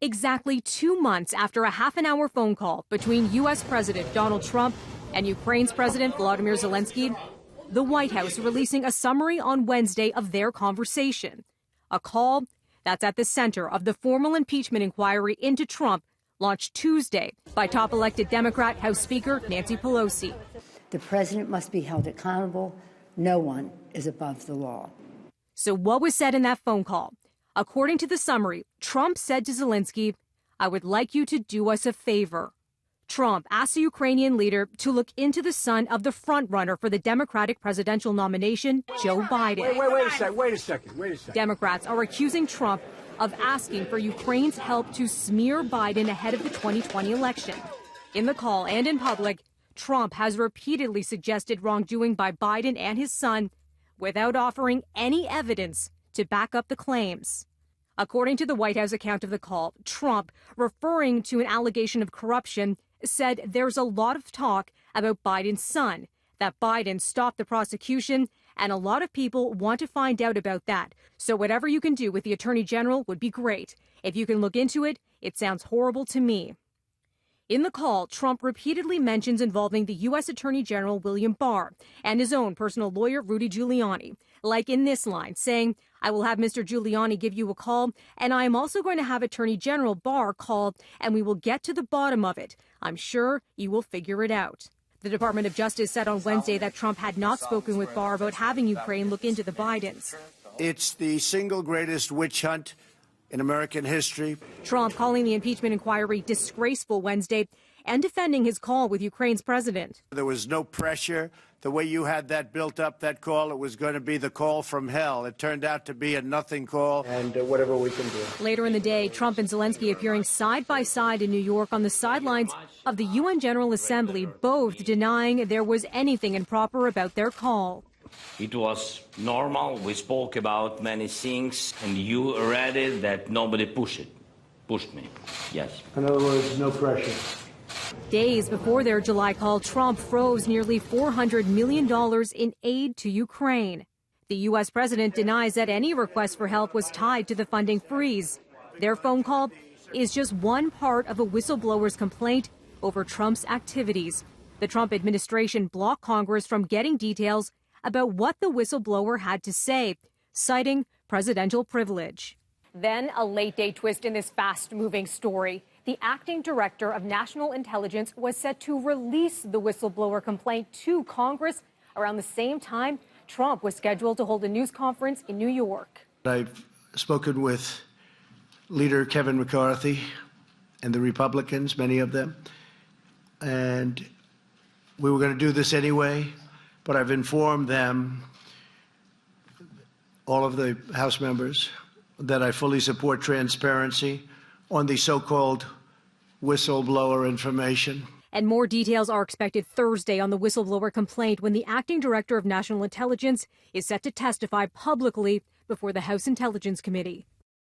Exactly 2 months after a half-an-hour phone call between U.S. President Donald Trump and Ukraine's President Volodymyr Zelensky, the White House releasing a summary on Wednesday of their conversation. A call that's at the center of the formal impeachment inquiry into Trump launched Tuesday by top elected Democrat House Speaker Nancy Pelosi. The president must be held accountable. No one is above the law. So what was said in that phone call? According to the summary, Trump said to Zelensky, "I would like you to do us a favor." Trump asked the Ukrainian leader to look into the son of the frontrunner for the Democratic presidential nomination, Joe Biden. Wait a second. Democrats are accusing Trump of asking for Ukraine's help to smear Biden ahead of the 2020 election. In the call and in public, Trump has repeatedly suggested wrongdoing by Biden and his son without offering any evidence to back up the claims. According to the White House account of the call, Trump, referring to an allegation of corruption, said there's a lot of talk about Biden's son, that Biden stopped the prosecution, and a lot of people want to find out about that. So whatever you can do with the Attorney General would be great. If you can look into it, it sounds horrible to me. In the call, Trump repeatedly mentions involving the U.S. Attorney General William Barr and his own personal lawyer, Rudy Giuliani, like in this line, saying, "I will have Mr. Giuliani give you a call, and I am also going to have Attorney General Barr call, and we will get to the bottom of it. I'm sure you will figure it out." The Department of Justice said on Wednesday that Trump had not spoken with Barr about having Ukraine look into the Bidens. It's the single greatest witch hunt in American history. Trump calling the impeachment inquiry disgraceful Wednesday and defending his call with Ukraine's president. There was no pressure. The way you had that built up, that call, it was going to be the call from hell. It turned out to be a nothing call. And whatever we can do. Later in the day, Trump and Zelensky appearing side by side in New York on the sidelines of the UN General Assembly, both denying there was anything improper about their call. It was normal. We spoke about many things, and you read it that nobody pushed me. Yes. In other words, no pressure. Days before their July call, Trump froze nearly $400 million in aid to Ukraine. The U.S. president denies that any request for help was tied to the funding freeze. Their phone call is just one part of a whistleblower's complaint over Trump's activities. The Trump administration blocked Congress from getting details about what the whistleblower had to say, citing presidential privilege. Then a late-day twist in this fast-moving story. The acting director of national intelligence was set to release the whistleblower complaint to Congress around the same time Trump was scheduled to hold a news conference in New York. I've spoken with Leader Kevin McCarthy and the Republicans, many of them, and we were going to do this anyway. But I've informed them, all of the House members, that I fully support transparency on the so-called whistleblower information. And more details are expected Thursday on the whistleblower complaint when the acting director of national intelligence is set to testify publicly before the House Intelligence Committee.